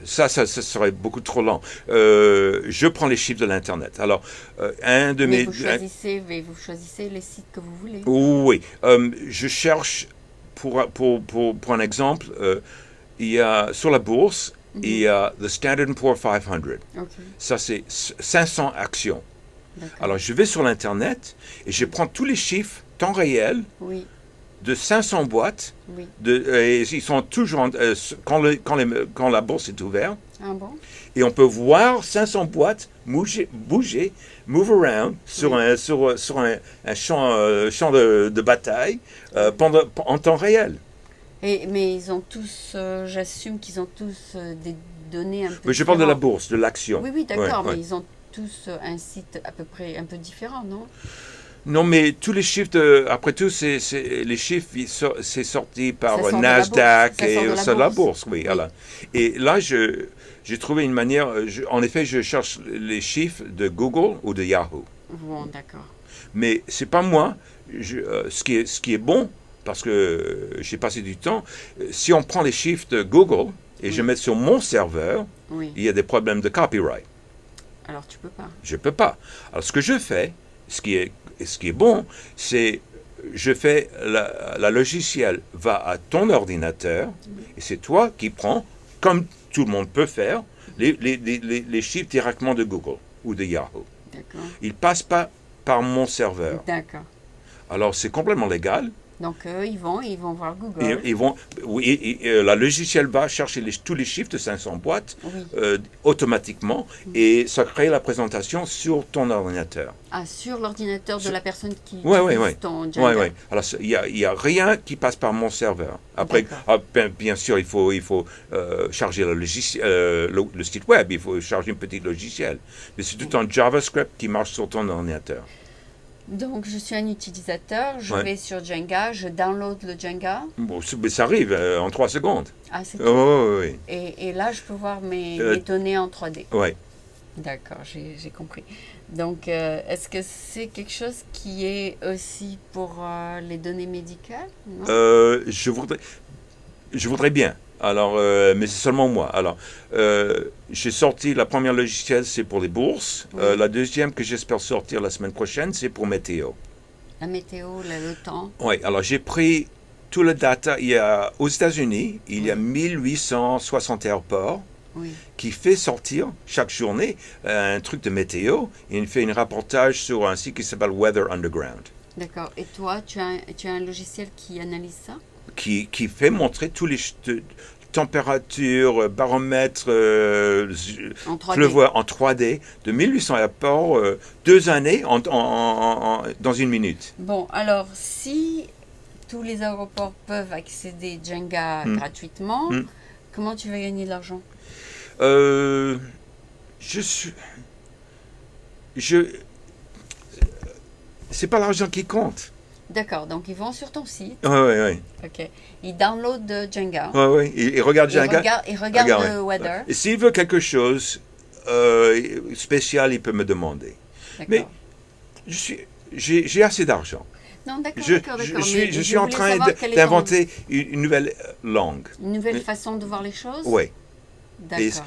Ça serait beaucoup trop lent. Je prends les chiffres de l'Internet. Alors, un de Mais mes... vous choisissez les sites que vous voulez. Oui, je cherche, pour un exemple, il y a, sur la bourse, il y a the Standard Poor's 500. Ok, Ça, c'est 500 actions. d'accord. Alors, je vais sur l'Internet et je prends tous les chiffres, temps réel, Oui, de 500 boîtes. oui. Et ils sont toujours quand la bourse est ouverte. Ah bon? Et on peut voir 500 boîtes bouger, move around sur Oui. un champ de bataille en temps réel. Mais ils ont tous, j'assume qu'ils ont tous des données un peu Mais je parle de la différentes. bourse, de l'action. Oui, oui, Ouais, d'accord, ouais. mais ils ont tous un site à peu près un peu différent, non? Non, mais tous les chiffres, après tout, les chiffres, c'est sorti par Ça sort de la bourse. Nasdaq Ça sort et de la c'est la bourse. bourse, oui. Oui. Voilà. Et là, j'ai trouvé une manière, en effet, je cherche les chiffres de Google ou de Yahoo. Bon, d'accord. Mais c'est pas moi. Ce qui est bon, parce que j'ai passé du temps, si on prend les chiffres de Google et je Oui. mets sur mon serveur, Oui. il y a des problèmes de copyright. Alors tu peux pas. Je peux pas. Alors ce que je fais, ce qui est bon, c'est je fais la logiciel va à ton ordinateur et c'est toi qui prends, comme tout le monde peut faire, les chiffres directement de Google ou de Yahoo. D'accord. Ils passent pas par mon serveur. D'accord. Alors c'est complètement légal. Donc ils vont voir Et, Google. oui, la logiciel va chercher tous les chiffres de 500 boîtes Oui. automatiquement et ça crée la présentation sur ton ordinateur. Ah, sur l'ordinateur de la personne qui Oui, oui, utilise oui. ton Oui, Django. oui. Alors, il y a rien qui passe par mon serveur. Après, D'accord. bien sûr, il faut charger le site web, il faut charger un petit logiciel. Mais c'est tout en JavaScript qui marche sur ton ordinateur. Donc je suis un utilisateur, je Ouais. vais sur Jenga, je download le Jenga. Bon, mais ça arrive en 3 secondes. Ah, c'est tout. Oh, oui, Et là, je peux voir mes Euh, données en 3D. oui. Ouais. D'accord, j'ai compris. Donc, est-ce que c'est quelque chose qui est aussi pour les données médicales? Non? Je voudrais bien. Alors, mais c'est seulement moi. Alors, j'ai sorti la première logicielle, c'est pour les bourses. Oui. La deuxième que j'espère sortir la semaine prochaine, c'est pour météo. La météo, le temps. Oui, alors j'ai pris tout le data. Aux États-Unis, il y a 1860 aéroports Oui. qui fait sortir chaque journée un truc de météo. Et il fait un reportage sur un site qui s'appelle Weather Underground, D'accord. Et toi, tu as un logiciel qui analyse ça? qui fait montrer tous les températures, baromètres, En 3D. pleuvoir en 3D de 1800 aéroports, 2 années dans une minute. Bon, alors, si tous les aéroports peuvent accéder Jenga gratuitement, Mm. comment tu vas gagner de l'argent? Euh, je suis. Je. C'est pas l'argent qui compte. D'accord, donc ils vont sur ton site, Oui, oui, oui. ok. Ils downloadent Jenga. Ouais, ouais. Et regarde, j'ai un gars. Ils regardent Regarde, le ouais. weather. Et s'il veut quelque chose spécial, il peut me demander. Mais D'accord. j'ai assez d'argent. Non, d'accord, Je, d'accord, je, d'accord. je suis, Mais je suis en voulais train savoir quelle est d'inventer une nouvelle langue. une nouvelle façon de voir les choses? Oui. Et D'accord,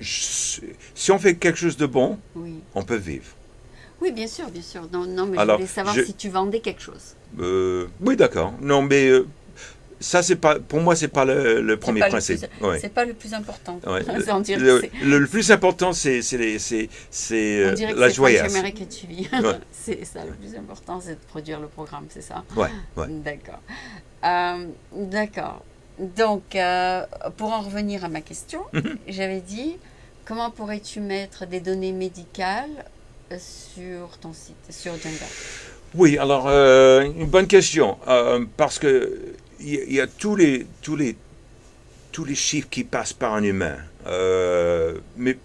si on fait quelque chose de bon, oui. on peut vivre. Oui, bien sûr, bien sûr. Non, non, mais Alors, je voulais savoir si tu vendais quelque chose. Oui, d'accord. Non, mais ça, c'est pas, pour moi, c'est pas le premier pas le principe. plus- Ouais. C'est pas le plus important. Ouais. On dirait Le, que c'est- le plus important, c'est on dirait que la c'est joyeuse. French America TV. Ouais. C'est ça, le plus important, c'est de produire le programme, c'est ça? Ouais, ouais. D'accord. D'accord. Donc, pour en revenir à ma question, j'avais dit, comment pourrais-tu mettre des données médicales sur ton site, sur Jenga? Oui, alors, une bonne question. Parce que il y a tous les chiffres qui passent par un humain. Mais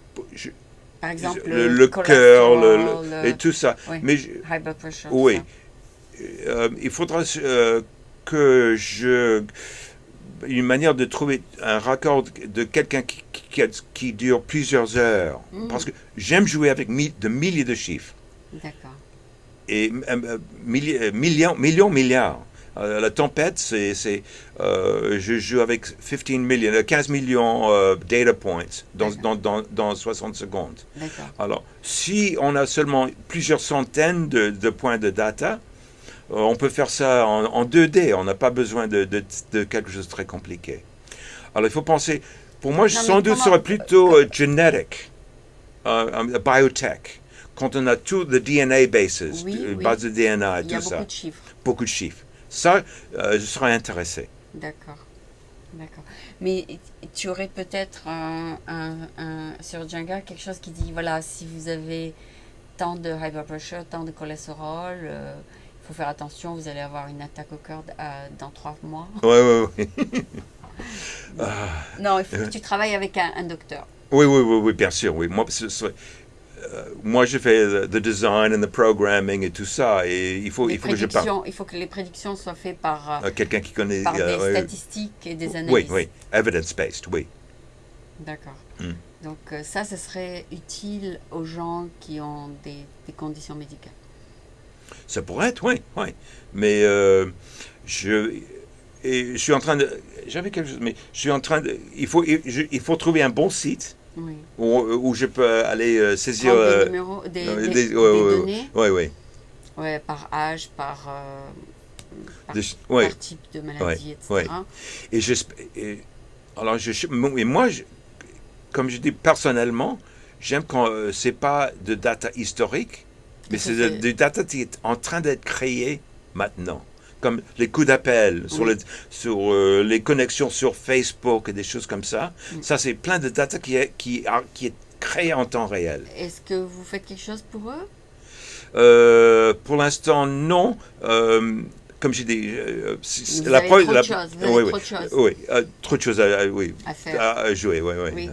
Par exemple, le cœur cholestérol, et tout ça. oui, Mais high blood pressure. tout oui, ça. il faudra que une manière de trouver un raccord de quelqu'un qui dure plusieurs heures. Mhm. Parce que j'aime jouer avec de milliers de chiffres. D'accord. Et millions, milliards. La tempête, je joue avec 15 millions data points dans 60 secondes. D'accord. Alors, si on a seulement plusieurs centaines de points de data, on peut faire ça en 2D. On n'a pas besoin de quelque chose de très compliqué. Alors, il faut penser... Pour moi, sans doute, ce serait plutôt genetic, biotech. Quand on a tout le DNA bases, base de DNA et tout ça. Il y a beaucoup de chiffres. Beaucoup de chiffres. Ça, je serais intéressé. D'accord. D'accord. Mais tu aurais peut-être sur Jenga quelque chose qui dit, voilà, si vous avez tant de high blood pressure, tant de cholestérol, il faut faire attention, vous allez avoir une attaque au cœur dans 3 mois. Oui. Non, il faut que tu travailles avec un docteur. Oui, bien sûr. Oui. Moi, je fais the design and the programming et tout ça. Et il faut que je parle. Il faut que les prédictions soient faites par quelqu'un qui connaît par des statistiques et des analyses. Oui, evidence-based, oui. D'accord. Donc ça, ce serait utile aux gens qui ont des conditions médicales. Ça pourrait être, oui. Mais je suis en train de... J'avais quelque chose, mais je suis en train de... Il faut trouver un bon site où je peux aller saisir... des numéros, des données. Oui. Ouais, par âge, par type de maladie, etc. Alors, moi, comme je dis personnellement, j'aime quand c'est pas de data historique, mais c'est des data qui est en train d'être créé maintenant. Comme les coups d'appel sur les connexions sur Facebook et des choses comme ça. Ça, c'est plein de data qui est créé en temps réel. Est-ce que vous faites quelque chose pour eux? Pour l'instant, non. Comme j'ai dit, vous avez trop de choses. Oui, trop de choses à faire. À jouer. Oui.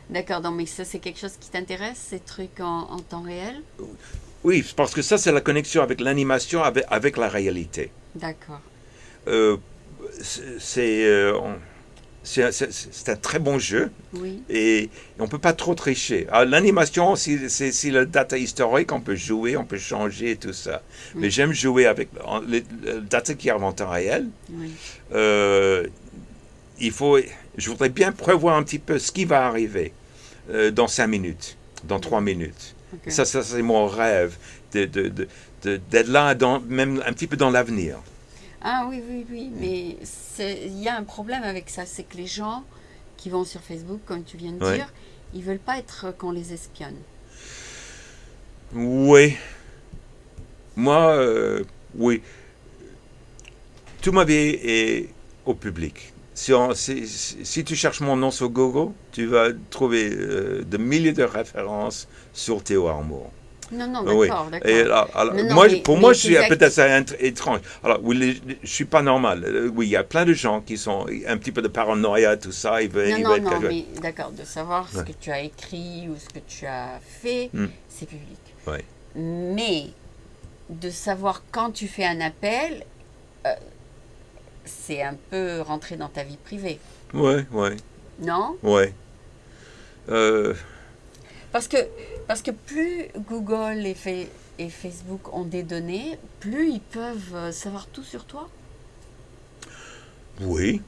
D'accord, donc mais ça, c'est quelque chose qui t'intéresse, ces trucs en temps réel? Oui, parce que ça, c'est la connexion avec l'animation, avec la réalité. D'accord. C'est un très bon jeu. Oui. Et on ne peut pas trop tricher. L'animation, c'est le data historique, on peut jouer, on peut changer et tout ça. Oui. Mais j'aime jouer avec le data qui arrive en temps réel. Oui. Je voudrais bien prévoir un petit peu ce qui va arriver dans 5 minutes, dans 3 minutes. Okay. Ça c'est mon rêve, d'être là, même un petit peu dans l'avenir. Ah oui, mais il y a un problème avec ça, c'est que les gens qui vont sur Facebook, comme tu viens de dire, ils ne veulent pas être qu'on les espionne. Oui. Moi, oui. Toute ma vie est au public. Si tu cherches mon nom sur Google, tu vas trouver de milliers de références sur Théo Armour. Non, d'accord. Pour moi, je suis peut-être étrange. Alors, oui, je ne suis pas normal. Oui, il y a plein de gens qui sont un petit peu de paranoïa, tout ça. Mais d'accord, de savoir ce que tu as écrit ou ce que tu as fait, c'est public. Oui. Mais de savoir quand tu fais un appel, c'est un peu rentrer dans ta vie privée. Oui. Non? Oui. Parce que plus Google et Facebook ont des données, plus ils peuvent savoir tout sur toi. Oui.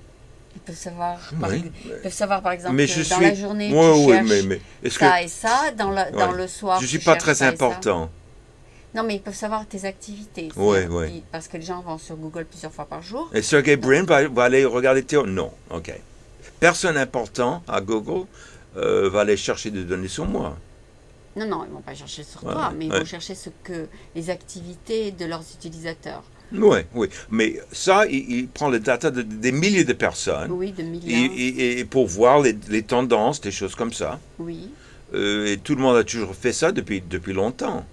Ils peuvent savoir, par exemple, dans la journée, tu cherches ça et ça, dans le soir, je ne suis pas très important. Non, mais ils peuvent savoir tes activités. Oui. Parce que les gens vont sur Google plusieurs fois par jour. Et Sergey Brin va aller regarder Théo? Non. OK. Personne important à Google va aller chercher des données sur moi. Non, ils ne vont pas chercher sur toi, mais ils vont chercher les activités de leurs utilisateurs. Oui. Mais ça, il prend le data des milliers de personnes. Oui, de millions. Et pour voir les tendances, des choses comme ça. Oui. Et tout le monde a toujours fait ça depuis longtemps.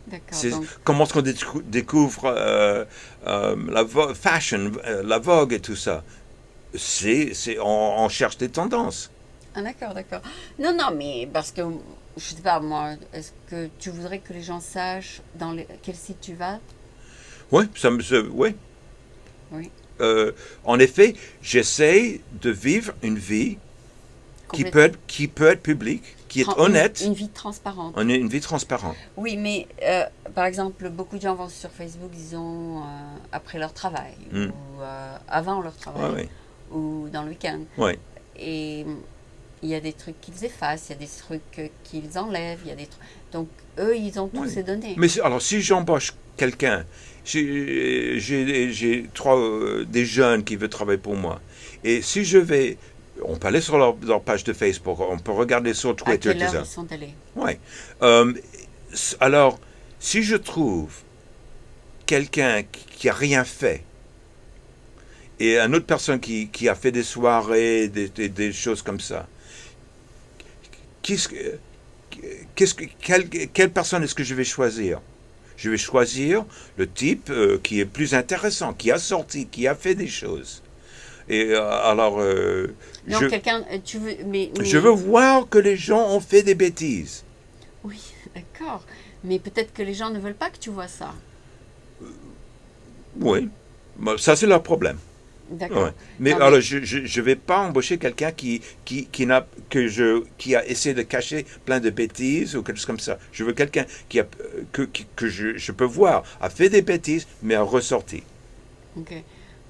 D'accord. Comment est-ce qu'on découvre la fashion, la vogue et tout ça? On cherche des tendances. Ah, d'accord. Non, mais parce que, je sais pas, moi, est-ce que tu voudrais que les gens sachent quel site tu vas? Oui, oui. En effet, j'essaie de vivre une vie qui peut être public, qui est honnête. Une vie transparente. Une vie transparente. Oui, mais par exemple, beaucoup de gens vont sur Facebook, disons, après leur travail, ou avant leur travail, ou dans le week-end. Ouais. Et il y a des trucs qu'ils effacent, il y a des trucs qu'ils enlèvent, il y a des trucs... Donc, eux, ils ont toutes ces données. Mais alors, si j'embauche quelqu'un, j'ai des jeunes qui veulent travailler pour moi, et si je vais... On peut aller sur leur page de Facebook, on peut regarder sur Twitter. À quelle heure ils sont allés? Oui. Alors, si je trouve quelqu'un qui n'a rien fait, et une autre personne qui a fait des soirées, des choses comme ça, quelle personne est-ce que je vais choisir? Je vais choisir le type qui est plus intéressant, qui a sorti, qui a fait des choses. Et alors, non, quelqu'un, tu veux, je veux voir que les gens ont fait des bêtises. Oui, d'accord. Mais peut-être que les gens ne veulent pas que tu vois ça. Oui, ça c'est leur problème. D'accord. Ouais. Mais alors, je ne vais pas embaucher quelqu'un qui a essayé de cacher plein de bêtises ou quelque chose comme ça. Je veux quelqu'un que je peux voir a fait des bêtises, mais a ressorti. Ok.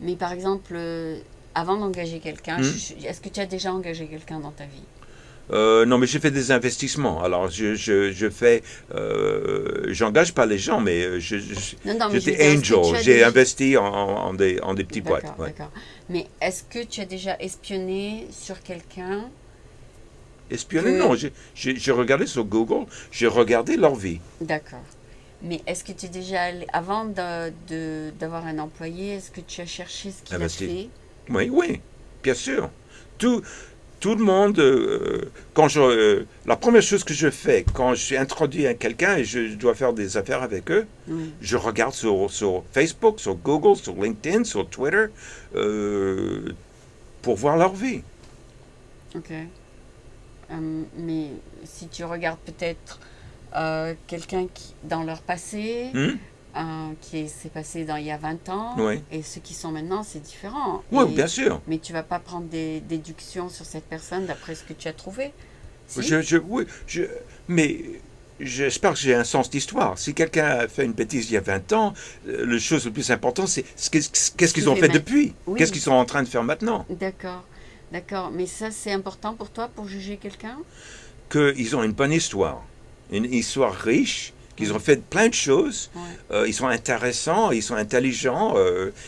Mais par exemple, avant d'engager quelqu'un, est-ce que tu as déjà engagé quelqu'un dans ta vie? Non, mais j'ai fait des investissements. Alors, j'engage pas les gens, mais j'étais angel. J'ai investi en des petits boîtes. D'accord, d'accord. Mais est-ce que tu as déjà espionné sur quelqu'un? Espionné? Non, j'ai regardé sur Google, j'ai regardé leur vie. D'accord. Mais est-ce que tu es déjà allé, avant d'avoir un employé, est-ce que tu as cherché ce qu'il a fait? Oui, bien sûr. Tout le monde, la première chose que je fais quand je suis introduit à quelqu'un et je dois faire des affaires avec eux, je regarde sur Facebook, sur Google, sur LinkedIn, sur Twitter, pour voir leur vie. Ok. Mais si tu regardes peut-être quelqu'un qui, dans leur passé, qui s'est passé il y a 20 ans, et ceux qui sont maintenant, c'est différent. Oui, bien sûr. Mais tu ne vas pas prendre des déductions sur cette personne d'après ce que tu as trouvé. Si? Mais j'espère que j'ai un sens d'histoire. Si quelqu'un a fait une bêtise il y a 20 ans, la chose la plus importante, c'est qu'est-ce qu'ils ont fait depuis? Oui. Qu'est-ce qu'ils sont en train de faire maintenant? D'accord, d'accord. Mais ça, c'est important pour toi, pour juger quelqu'un? Qu'ils ont une bonne histoire. Une histoire riche, qu'ils ont fait plein de choses, ils sont intéressants, ils sont intelligents,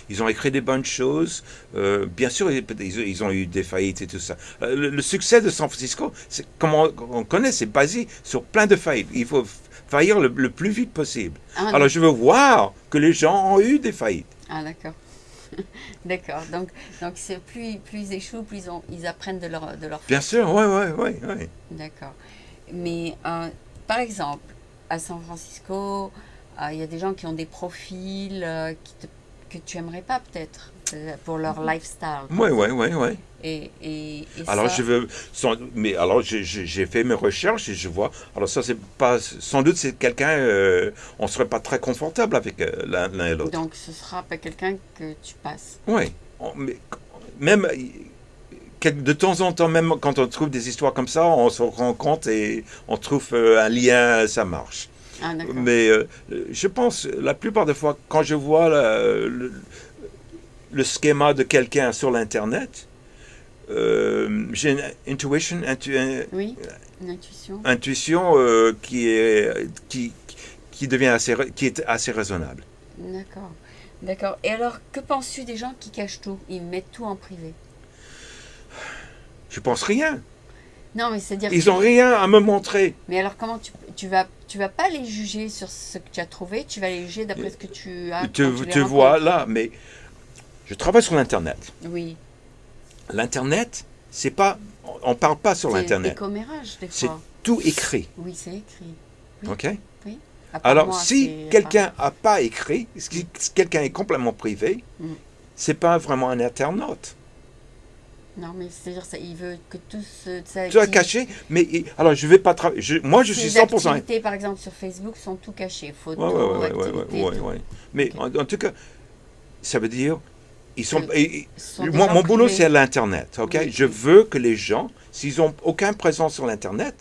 ils ont écrit des bonnes choses. Bien sûr, ils ont eu des faillites et tout ça. Le succès de San Francisco, comme on connaît, c'est basé sur plein de faillites. Il faut faillir le plus vite possible. Alors, je veux voir que les gens ont eu des faillites. Ah, d'accord. D'accord. Donc c'est plus ils échouent, plus ils apprennent de leur Bien sûr, oui. D'accord. Mais par exemple, à San Francisco, il y a des gens qui ont des profils que tu aimerais pas peut-être pour leur lifestyle. Oui. Et alors ça... j'ai fait mes recherches et je vois. Alors ça c'est pas, sans doute c'est quelqu'un, on serait pas très confortable avec l'un et l'autre. Donc ce sera pas quelqu'un que tu passes. Oui, mais même de temps en temps, même quand on trouve des histoires comme ça, on se rend compte et on trouve un lien, ça marche. Ah, mais je pense, la plupart des fois, quand je vois le schéma de quelqu'un sur l'Internet, j'ai une intuition, oui, une intuition, qui est assez raisonnable. D'accord. Et alors, que penses-tu des gens qui cachent tout? Ils mettent tout en privé. Je pense rien. Non, mais c'est-à-dire ils n'ont rien à me montrer. Mais alors, comment tu vas pas les juger sur ce que tu as trouvé, tu vas les juger d'après ce que tu as. Tu vois là, mais je travaille sur l'Internet. Oui. L'Internet, c'est pas, on parle pas sur l'Internet. C'est des commérages des fois. C'est tout écrit. Oui, c'est écrit. Oui. Ok. Oui. Alors, si quelqu'un n'a pas écrit, si quelqu'un est complètement privé, c'est pas vraiment un internaute. Non, mais c'est-à-dire ça, il veut que tout ça... Tout est caché, mais alors je vais pas travailler. Moi, je suis 100%. Les activités, par exemple, sur Facebook sont tout cachées. Photos, activités. Mais en tout cas, ça veut dire Ils sont, sont mon déjà boulot, privés. c'est l'Internet. Ok, Oui, je oui. veux que les gens, s'ils n'ont aucun présence sur l'Internet,